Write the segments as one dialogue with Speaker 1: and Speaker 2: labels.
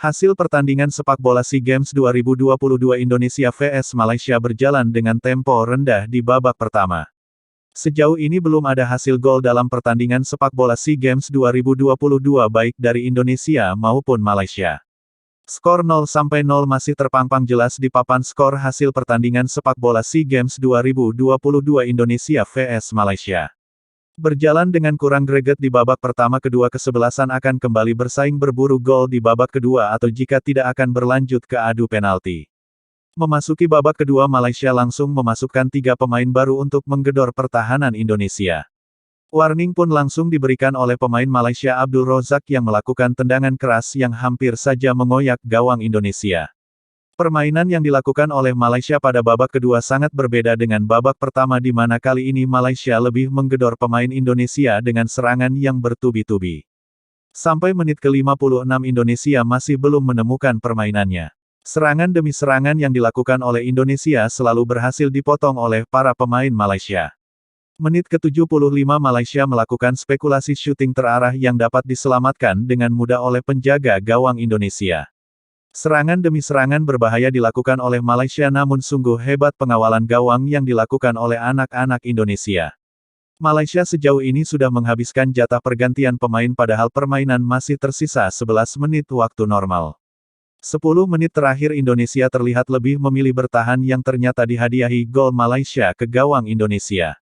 Speaker 1: Hasil pertandingan sepak bola SEA Games 2022 Indonesia vs Malaysia berjalan dengan tempo rendah di babak pertama. Sejauh ini belum ada hasil gol dalam pertandingan sepak bola SEA Games 2022 baik dari Indonesia maupun Malaysia. Skor 0-0 masih terpampang jelas di papan skor hasil pertandingan sepak bola SEA Games 2022 Indonesia vs Malaysia. Berjalan dengan kurang greget di babak pertama, kedua kesebelasan akan kembali bersaing berburu gol di babak kedua atau jika tidak akan berlanjut ke adu penalti. Memasuki babak kedua, Malaysia langsung memasukkan 3 pemain baru untuk menggedor pertahanan Indonesia. Warning pun langsung diberikan oleh pemain Malaysia Abdul Rozak yang melakukan tendangan keras yang hampir saja mengoyak gawang Indonesia. Permainan yang dilakukan oleh Malaysia pada babak kedua sangat berbeda dengan babak pertama di mana kali ini Malaysia lebih menggedor pemain Indonesia dengan serangan yang bertubi-tubi. Sampai menit ke-56 Indonesia masih belum menemukan permainannya. Serangan demi serangan yang dilakukan oleh Indonesia selalu berhasil dipotong oleh para pemain Malaysia. Menit ke-75 Malaysia melakukan spekulasi syuting terarah yang dapat diselamatkan dengan mudah oleh penjaga gawang Indonesia. Serangan demi serangan berbahaya dilakukan oleh Malaysia, namun sungguh hebat pengawalan gawang yang dilakukan oleh anak-anak Indonesia. Malaysia sejauh ini sudah menghabiskan jatah pergantian pemain padahal permainan masih tersisa 11 menit waktu normal. 10 menit terakhir Indonesia terlihat lebih memilih bertahan yang ternyata dihadiahi gol Malaysia ke gawang Indonesia.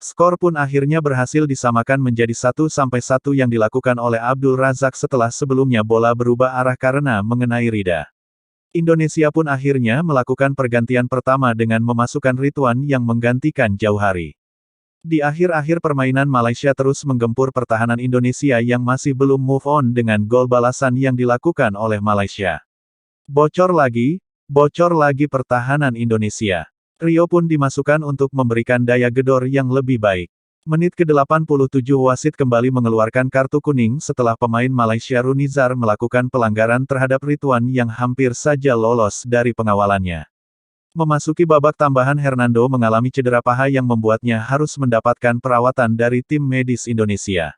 Speaker 1: Skor pun akhirnya berhasil disamakan menjadi 1-1 yang dilakukan oleh Abdul Razak setelah sebelumnya bola berubah arah karena mengenai Rida. Indonesia pun akhirnya melakukan pergantian pertama dengan memasukkan Ridwan yang menggantikan Jauhari. Di akhir-akhir permainan Malaysia terus menggempur pertahanan Indonesia yang masih belum move on dengan gol balasan yang dilakukan oleh Malaysia. Bocor lagi pertahanan Indonesia. Rio pun dimasukkan untuk memberikan daya gedor yang lebih baik. Menit ke-87 wasit kembali mengeluarkan kartu kuning setelah pemain Malaysia Runizar melakukan pelanggaran terhadap Ridwan yang hampir saja lolos dari pengawalannya. Memasuki babak tambahan, Hernando mengalami cedera paha yang membuatnya harus mendapatkan perawatan dari tim medis Indonesia.